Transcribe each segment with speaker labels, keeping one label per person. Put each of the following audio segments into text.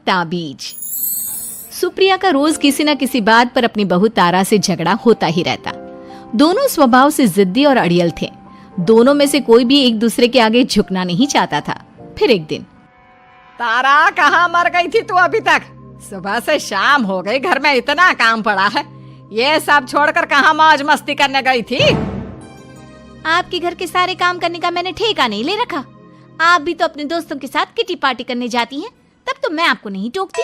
Speaker 1: ताबीज। सुप्रिया का रोज किसी न किसी बात पर अपनी बहू तारा से झगड़ा होता ही रहता। दोनों स्वभाव से जिद्दी और अड़ियल थे। दोनों में से कोई भी एक दूसरे के आगे झुकना नहीं चाहता था। फिर एक दिन,
Speaker 2: तारा कहाँ मर गई थी तू अभी तक? सुबह से शाम हो गई, घर में इतना काम पड़ा है, ये सब छोड़कर कहाँ मौज मस्ती करने गई थी?
Speaker 1: आपके घर के सारे काम करने का मैंने ठेका नहीं ले रखा। आप भी तो अपने दोस्तों के साथ किटी पार्टी करने जाती हैं, तब तो मैं आपको नहीं टोकती।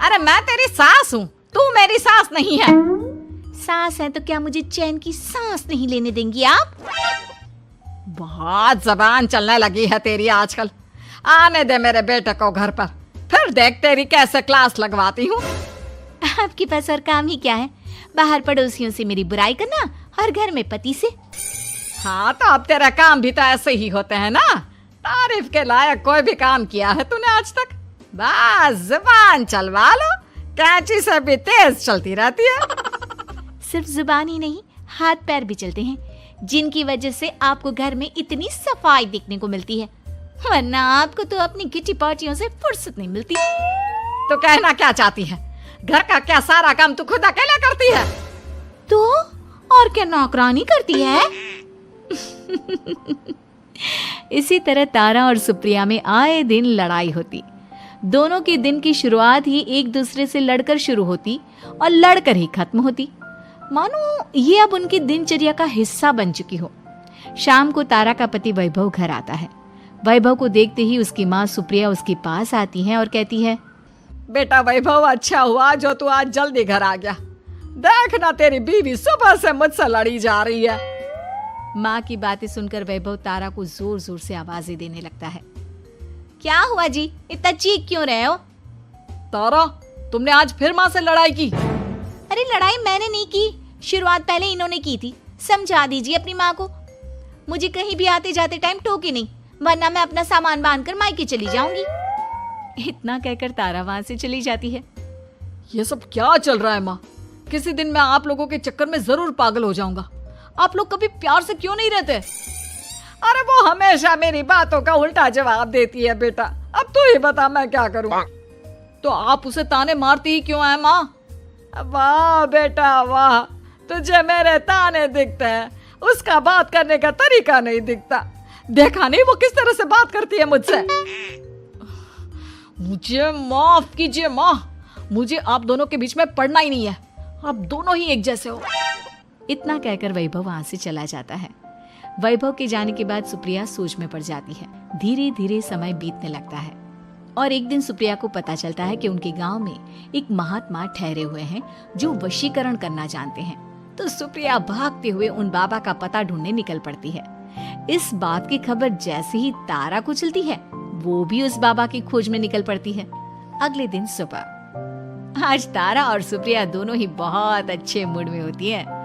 Speaker 2: अरे मैं तेरी सास हूँ, तू मेरी सास नहीं है।
Speaker 1: सास है तो क्या मुझे चैन की सांस नहीं लेने देंगी आप?
Speaker 2: बहुत जबान चलने लगी है तेरी आजकल। आने दे मेरे बेटे को घर पर, फिर देख तेरी कैसे क्लास लगवाती हूँ।
Speaker 1: आपके पास और काम ही क्या है? बाहर पड़ोसियों से मेरी बुराई करना और घर में पति से।
Speaker 2: हाँ तो अब तेरा काम भी तो ऐसे ही होते हैं ना। तारीफ के लायक कोई भी काम किया है तूने आज तक? बस जुबान चलवा लो, कैंची से भी तेज चलती रहती है।
Speaker 1: सिर्फ जुबान ही नहीं, हाथ पैर भी चलते हैं, जिनकी वजह से आपको घर में इतनी सफाई देखने को मिलती है, वरना आपको तो अपनी किटी पार्टियों से फुर्सत नहीं मिलती।
Speaker 2: तो कहना क्या चाहती है? घर का क्या सारा काम तू खुद अकेला करती है?
Speaker 1: तो और क्या नौकरानी करती है? इसी तरह तारा और सुप्रिया में आए दिन लड़ाई होती। दोनों के दिन की शुरुआत ही एक दूसरे से लड़कर शुरू होती और लड़कर ही खत्म होती, मानो ये अब उनकी दिनचर्या का हिस्सा बन चुकी हो। शाम को तारा का पति वैभव घर आता है। वैभव को देखते ही उसकी माँ सुप्रिया उसके पास आती है और कहती है,
Speaker 2: बेटा वैभव, अच्छा हुआ जो तू आज जल्दी घर आ गया। देखना तेरी बीवी सुबह से मुझसे लड़ी जा रही है।
Speaker 1: माँ की बातें सुनकर वैभव तारा को जोर जोर से आवाजें देने लगता है। क्या हुआ जी, इतना चीख क्यों रहे हो?
Speaker 2: तारा, तुमने आज फिर माँ से लड़ाई की?
Speaker 1: अरे लड़ाई मैंने नहीं की, शुरुआत पहले इन्होंने की थी। समझा दीजिए अपनी माँ को। मुझे कहीं भी आते जाते टाइम टोके नहीं, वरना मैं अपना सामान बांधकर मायके चली जाऊंगी। इतना कहकर तारा वहां से चली जाती है।
Speaker 2: ये सब क्या चल रहा है माँ? किसी दिन मैं आप लोगों के चक्कर में जरूर पागल हो जाऊंगा। आप लोग कभी प्यार से क्यों नहीं रहते? अरे वो हमेशा मेरी बातों का उल्टा जवाब देती है बेटा। अब तू ही बता मैं क्या करूं? तो आप उसे ताने मारती ही क्यों है माँ? वाह बेटा वाह, तुझे मेरे ताने दिखते हैं, उसका बात करने का तरीका नहीं दिखता। देखा नहीं वो किस तरह से बात करती है मुझसे। मुझे माफ कीजिए माँ, मुझे आप दोनों के बीच में पड़ना ही नहीं है। आप दोनों ही एक जैसे हो।
Speaker 1: इतना कहकर वैभव वहां से चला जाता है। वैभव के जाने के बाद सुप्रिया सोच में पड़ जाती है। धीरे धीरे समय बीतने लगता है और एक दिन सुप्रिया को पता चलता है कि उनके गांव में एक महात्मा ठहरे हुए हैं जो वशीकरण करना जानते हैं। तो सुप्रिया भागते हुए उन बाबा का पता ढूंढने निकल पड़ती है। इस बात की खबर जैसे ही तारा को चलती है, वो भी उस बाबा की खोज में निकल पड़ती है। अगले दिन सुबह, आज तारा और सुप्रिया दोनों ही बहुत अच्छे मूड में होती है।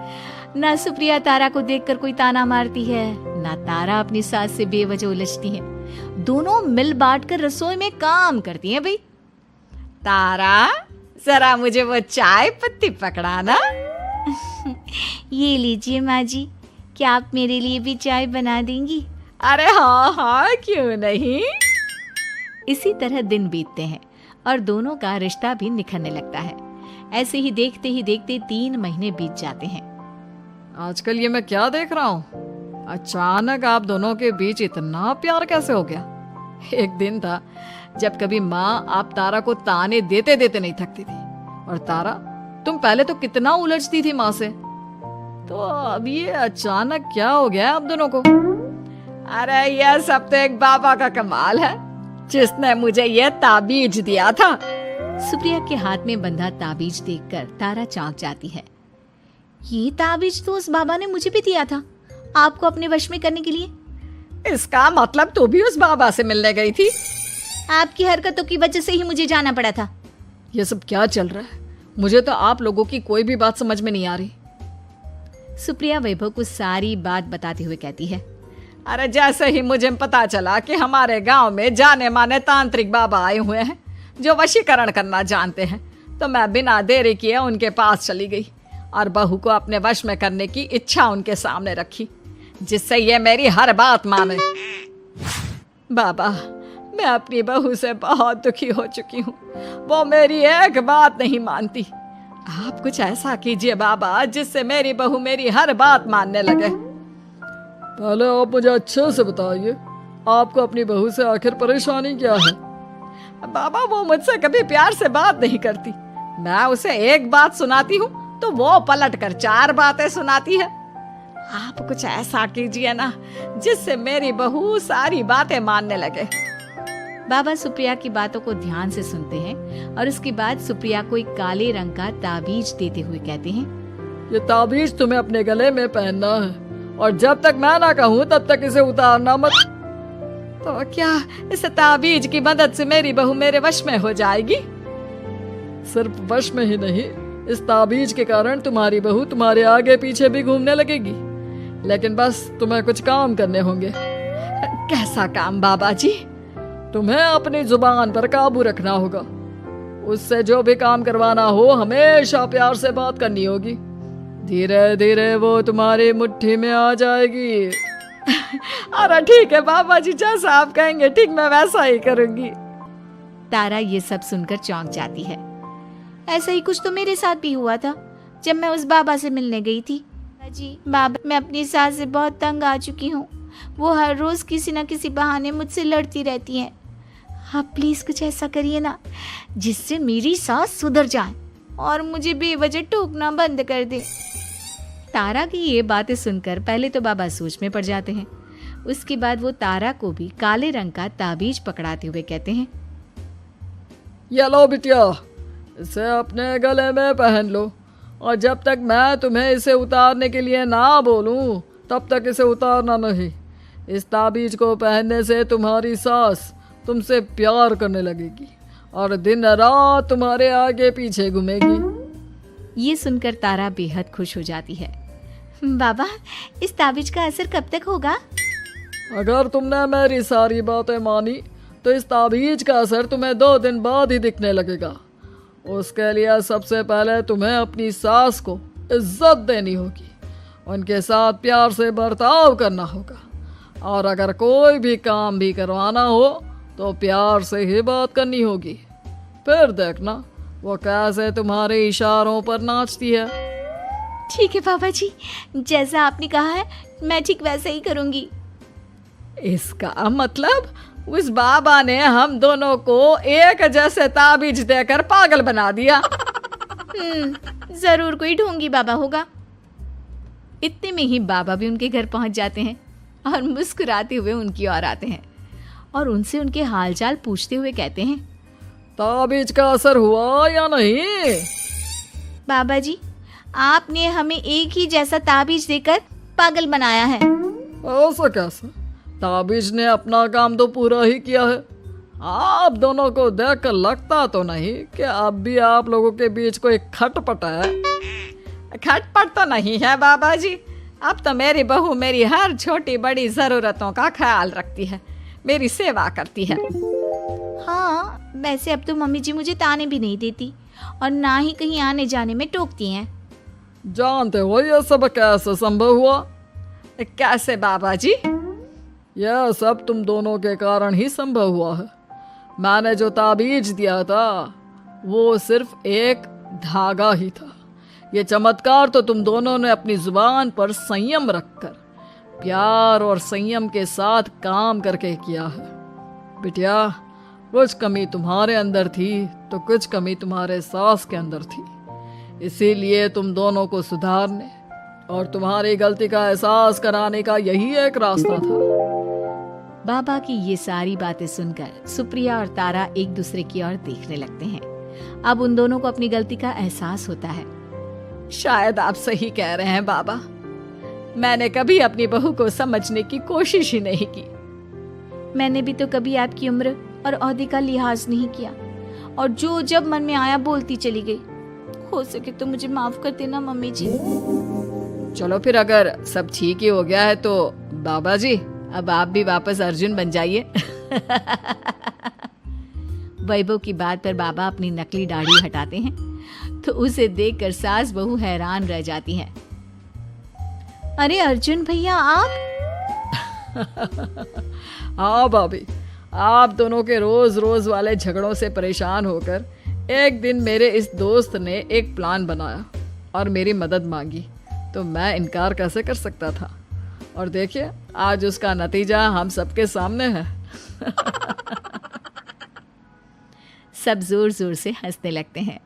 Speaker 1: ना सुप्रिया तारा को देखकर कोई ताना मारती है, ना तारा अपनी सास से बेवजह उलझती है। दोनों मिल बांट कर रसोई में काम करती हैं। भाई
Speaker 2: तारा, जरा मुझे वो चाय पत्ती पकड़ाना।
Speaker 1: ये लीजिए माँ जी, क्या आप मेरे लिए भी चाय बना देंगी?
Speaker 2: अरे हाँ हाँ, क्यों नहीं।
Speaker 1: इसी तरह दिन बीतते हैं और दोनों का रिश्ता भी निखरने लगता है। ऐसे ही देखते 3 महीने बीत जाते हैं।
Speaker 2: आजकल ये मैं क्या देख रहा हूँ? अचानक आप दोनों के बीच इतना प्यार कैसे हो गया? एक दिन था जब कभी माँ आप तारा को ताने देते देते नहीं थकती थी, और तारा तुम पहले तो कितना उलझती थी माँ से, तो अब ये अचानक क्या हो गया आप दोनों को? अरे यह सब तो एक बाबा का कमाल है, जिसने मुझे ये ताबीज दिया था।
Speaker 1: सुप्रिया के हाथ में बंधा ताबीज देखकर तारा चौंक जाती है। ये ताबीज तो उस बाबा ने मुझे भी दिया था, आपको अपने वश में करने के लिए।
Speaker 2: इसका मतलब तू भी उस बाबा से मिलने गई थी?
Speaker 1: आपकी हरकतों की वजह से ही मुझे जाना पड़ा था।
Speaker 2: ये सब क्या चल रहा है? मुझे तो आप लोगों की कोई भी बात समझ में नहीं आ रही।
Speaker 1: सुप्रिया वैभव को सारी बात बताते हुए कहती है,
Speaker 2: अरे जैसे ही मुझे पता चला कि हमारे गांव में जाने माने तांत्रिक बाबा आए हुए हैं जो वशीकरण करना जानते हैं, तो मैं बिना देरी किए उनके पास चली गई और बहू को अपने वश में करने की इच्छा उनके सामने रखी, जिससे ये मेरी हर बात माने। बाबा, मैं अपनी बहू से बहुत दुखी हो चुकी हूँ। वो मेरी एक बात नहीं मानती। आप कुछ ऐसा कीजिए बाबा जिससे मेरी बहू मेरी हर बात मानने लगे।
Speaker 3: पहले आप मुझे अच्छे से बताइए, आपको अपनी बहू से आखिर परेशानी क्या है?
Speaker 2: बाबा वो मुझसे कभी प्यार से बात नहीं करती। मैं उसे एक बात सुनाती हूँ तो वो पलट कर 4 बातें सुनाती है। आप कुछ ऐसा कीजिए ना जिससे मेरी बहू सारी बातें मानने लगे।
Speaker 1: बाबा सुप्रिया की बातों को ध्यान से सुनते हैं और उसके बाद सुप्रिया को एक काले रंग का ताबीज देते हुए कहते हैं,
Speaker 3: ये ताबीज तुम्हें अपने गले में पहनना है और जब तक मैं ना कहूँ तब तक इसे उतारना मत।
Speaker 2: तो क्या इस ताबीज की मदद से मेरी बहू मेरे वश में हो जाएगी?
Speaker 3: सिर्फ वश में ही नहीं, इस ताबीज के कारण तुम्हारी बहू तुम्हारे आगे पीछे भी घूमने लगेगी। लेकिन बस तुम्हें कुछ काम करने होंगे।
Speaker 2: कैसा काम बाबा जी?
Speaker 3: तुम्हें अपनी जुबान पर काबू रखना होगा। उससे जो भी काम करवाना हो हमेशा प्यार से बात करनी होगी। धीरे धीरे वो तुम्हारी मुट्ठी में आ जाएगी।
Speaker 2: अरे ठीक है बाबा जी, जैसा आप कहेंगे ठीक मैं वैसा ही करूंगी।
Speaker 1: तारा ये सब सुनकर चौंक जाती है। ऐसा ही कुछ तो मेरे साथ भी हुआ था जब मैं उस बाबा से मिलने गई थी। जी बाबा, मैं अपनी सास से बहुत तंग आ चुकी हूँ। वो हर रोज किसी न किसी बहाने मुझसे लड़ती रहती हैं। आप प्लीज कुछ ऐसा करिए ना जिससे मेरी सास सुधर जाए और मुझे बेवजह टोकना बंद कर दे। तारा की ये बातें सुनकर पहले तो बाबा सोच में पड़ जाते हैं। उसके बाद वो तारा को भी काले रंग का ताबीज पकड़ाते हुए कहते हैं,
Speaker 3: ये लो बिटिया, इसे अपने गले में पहन लो और जब तक मैं तुम्हें इसे उतारने के लिए ना बोलूं तब तक इसे उतारना नहीं। इस ताबीज को पहनने से तुम्हारी सास तुमसे प्यार करने लगेगी और दिन रात तुम्हारे आगे पीछे घूमेगी।
Speaker 1: ये सुनकर तारा बेहद खुश हो जाती है। बाबा, इस ताबीज का असर कब तक होगा?
Speaker 3: अगर तुमने मेरी सारी बातें मानी तो इस ताबीज का असर तुम्हें 2 दिन बाद ही दिखने लगेगा। उसके लिए सबसे पहले तुम्हें अपनी सास को इज्जत देनी होगी, उनके साथ प्यार से बर्ताव करना होगा और अगर कोई भी काम भी करवाना हो तो प्यार से ही बात करनी होगी। फिर देखना वो कैसे तुम्हारे इशारों पर नाचती है।
Speaker 1: ठीक है बाबा जी, जैसा आपने कहा है मैं ठीक वैसे ही करूंगी।
Speaker 2: इसका मतलब उस बाबा ने हम दोनों को एक जैसे ताबीज देकर पागल बना दिया।
Speaker 1: जरूर कोई ढोंगी बाबा होगा। इतने में ही बाबा भी उनके घर पहुंच जाते हैं और मुस्कुराते हुए उनकी ओर आते हैं और उनसे उनके हालचाल पूछते हुए कहते हैं,
Speaker 3: ताबीज का असर हुआ या नहीं?
Speaker 1: बाबा जी, आपने हमें एक ही जैसा ताबीज देकर पागल बनाया है।
Speaker 3: ऐसा कैसे? ताबीज ने अपना काम तो पूरा ही किया है। आप दोनों को देखकर लगता तो नहीं कि अब भी आप लोगों के बीच कोई खटपट है।
Speaker 2: खटपट तो नहीं है बाबा जी। अब तो मेरी बहू मेरी हर छोटी बड़ी जरूरतों का ख्याल रखती है, मेरी सेवा करती है।
Speaker 1: हाँ, वैसे अब तो मम्मी जी मुझे ताने भी नहीं देती और ना ही कहीं आने जाने में टोकती हैं।
Speaker 3: जानते हो यह सब कैसे संभव हुआ?
Speaker 2: कैसे बाबा जी?
Speaker 3: यह सब तुम दोनों के कारण ही संभव हुआ है। मैंने जो ताबीज दिया था वो सिर्फ एक धागा ही था। ये चमत्कार तो तुम दोनों ने अपनी जुबान पर संयम रखकर प्यार और संयम के साथ काम करके किया है। बिटिया, कुछ कमी तुम्हारे अंदर थी तो कुछ कमी तुम्हारे सास के अंदर थी। इसीलिए तुम दोनों को सुधारने और तुम्हारी गलती का एहसास कराने का यही एक रास्ता था।
Speaker 1: बाबा की ये सारी बातें सुनकर सुप्रिया और तारा एक दूसरे की ओर देखने लगते हैं। अब उन दोनों को अपनी गलती का एहसास होता है।
Speaker 2: शायद आप सही कह रहे हैं बाबा। मैंने कभी अपनी बहू को समझने की कोशिश ही नहीं की।
Speaker 1: मैंने भी तो कभी आपकी उम्र और ओहदे का लिहाज नहीं किया और जो जब मन में आया बोलती चली गई। हो सके तो मुझे माफ कर देना मम्मी जी।
Speaker 2: चलो फिर, अगर सब ठीक ही हो गया है तो बाबा जी अब आप भी वापस अर्जुन बन जाइए।
Speaker 1: वैभव की बात पर बाबा अपनी नकली दाढ़ी हटाते हैं तो उसे देखकर सास बहू हैरान रह जाती हैं। अरे अर्जुन भैया, आप?
Speaker 3: हाँ भाभी, आप दोनों के रोज रोज वाले झगड़ों से परेशान होकर एक दिन मेरे इस दोस्त ने एक प्लान बनाया और मेरी मदद मांगी, तो मैं इनकार कैसे कर सकता था। और देखिए आज उसका नतीजा हम सबके सामने है।
Speaker 1: सब जोर जोर से हंसने लगते हैं।